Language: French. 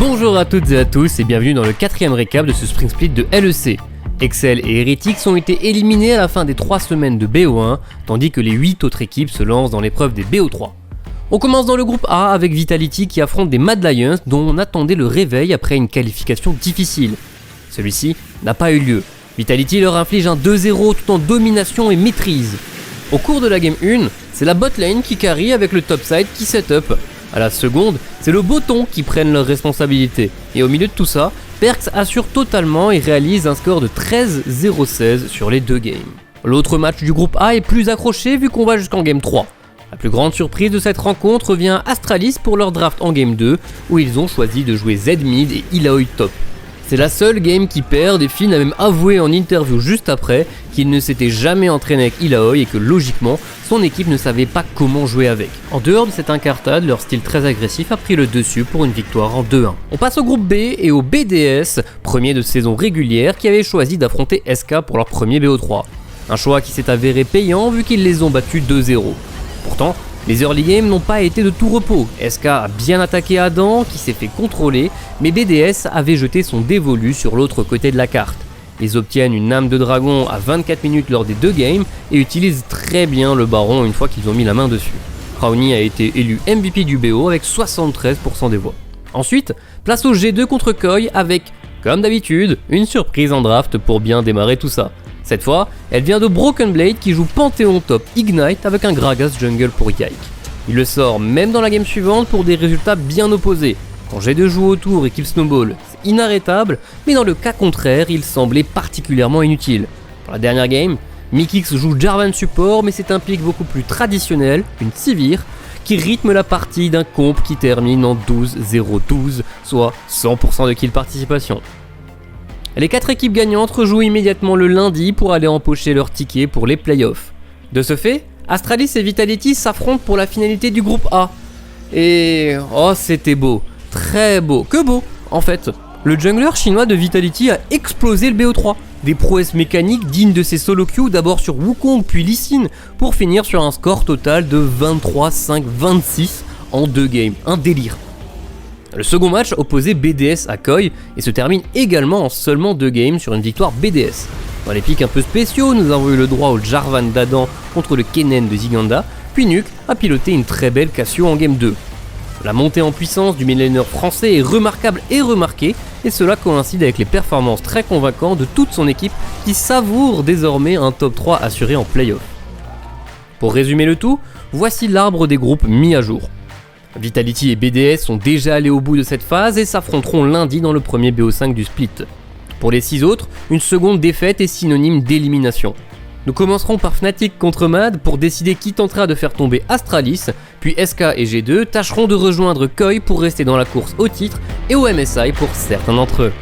Bonjour à toutes et à tous et bienvenue dans le 4ème récap de ce Spring Split de LEC. Excel et Heretics ont été éliminés à la fin des 3 semaines de BO1, tandis que les 8 autres équipes se lancent dans l'épreuve des BO3. On commence dans le groupe A avec Vitality qui affronte des Mad Lions dont on attendait le réveil après une qualification difficile. Celui-ci n'a pas eu lieu. Vitality leur inflige un 2-0 tout en domination et maîtrise. Au cours de la game 1, c'est la bot lane qui carry avec le topside qui set up. À la seconde, c'est le bottom qui prennent leurs responsabilités. Et au milieu de tout ça, Perkz assure totalement et réalise un score de 13-0-16 sur les 2 games. L'autre match du groupe A est plus accroché vu qu'on va jusqu'en game 3. La plus grande surprise de cette rencontre revient à Astralis pour leur draft en game 2 où ils ont choisi de jouer Z mid et Illaoi top. C'est la seule game qui perd et Finn a même avoué en interview juste après qu'il ne s'était jamais entraîné avec Illaoi et que logiquement son équipe ne savait pas comment jouer avec. En dehors de cette incartade, leur style très agressif a pris le dessus pour une victoire en 2-1. On passe au groupe B et au BDS, premier de saison régulière qui avait choisi d'affronter SK pour leur premier BO3. Un choix qui s'est avéré payant vu qu'ils les ont battus 2-0. Pourtant, les early games n'ont pas été de tout repos. SK a bien attaqué Adam qui s'est fait contrôler, mais BDS avait jeté son dévolu sur l'autre côté de la carte. Ils obtiennent une âme de dragon à 24 minutes lors des 2 games et utilisent très bien le baron une fois qu'ils ont mis la main dessus. Brownie a été élu MVP du BO avec 73% des voix. Ensuite, place au G2 contre Koi avec, comme d'habitude, une surprise en draft pour bien démarrer tout ça. Cette fois, elle vient de Broken Blade qui joue Panthéon top Ignite avec un Gragas jungle pour Yike. Il le sort même dans la game suivante pour des résultats bien opposés. Quand G2 joue autour et qu'il snowball, c'est inarrêtable, mais dans le cas contraire, il semblait particulièrement inutile. Pour la dernière game, Mikix joue Jarvan support mais c'est un pick beaucoup plus traditionnel, une Sivir, qui rythme la partie d'un comp qui termine en 12-0-12, soit 100% de kill participation. Les 4 équipes gagnantes rejouent immédiatement le lundi pour aller empocher leur ticket pour les playoffs. De ce fait, Astralis et Vitality s'affrontent pour la finalité du groupe A. Et... oh c'était beau, très beau, que beau en fait. Le jungler chinois de Vitality a explosé le BO3. Des prouesses mécaniques dignes de ses solo queues d'abord sur Wukong puis Lee Sin pour finir sur un score total de 23-5-26 en 2 games, un délire. Le second match opposait BDS à Koi et se termine également en seulement 2 games sur une victoire BDS. Dans les pics un peu spéciaux, nous avons eu le droit au Jarvan d'Adam contre le Kennen de Ziganda, puis Nuke a piloté une très belle Cassio en game 2. La montée en puissance du midlaner français est remarquable et remarquée, et cela coïncide avec les performances très convaincantes de toute son équipe qui savoure désormais un top 3 assuré en playoff. Pour résumer le tout, voici l'arbre des groupes mis à jour. Vitality et BDS sont déjà allés au bout de cette phase et s'affronteront lundi dans le premier BO5 du split. Pour les 6 autres, une seconde défaite est synonyme d'élimination. Nous commencerons par Fnatic contre Mad pour décider qui tentera de faire tomber Astralis, puis SK et G2 tâcheront de rejoindre Koi pour rester dans la course au titre et au MSI pour certains d'entre eux.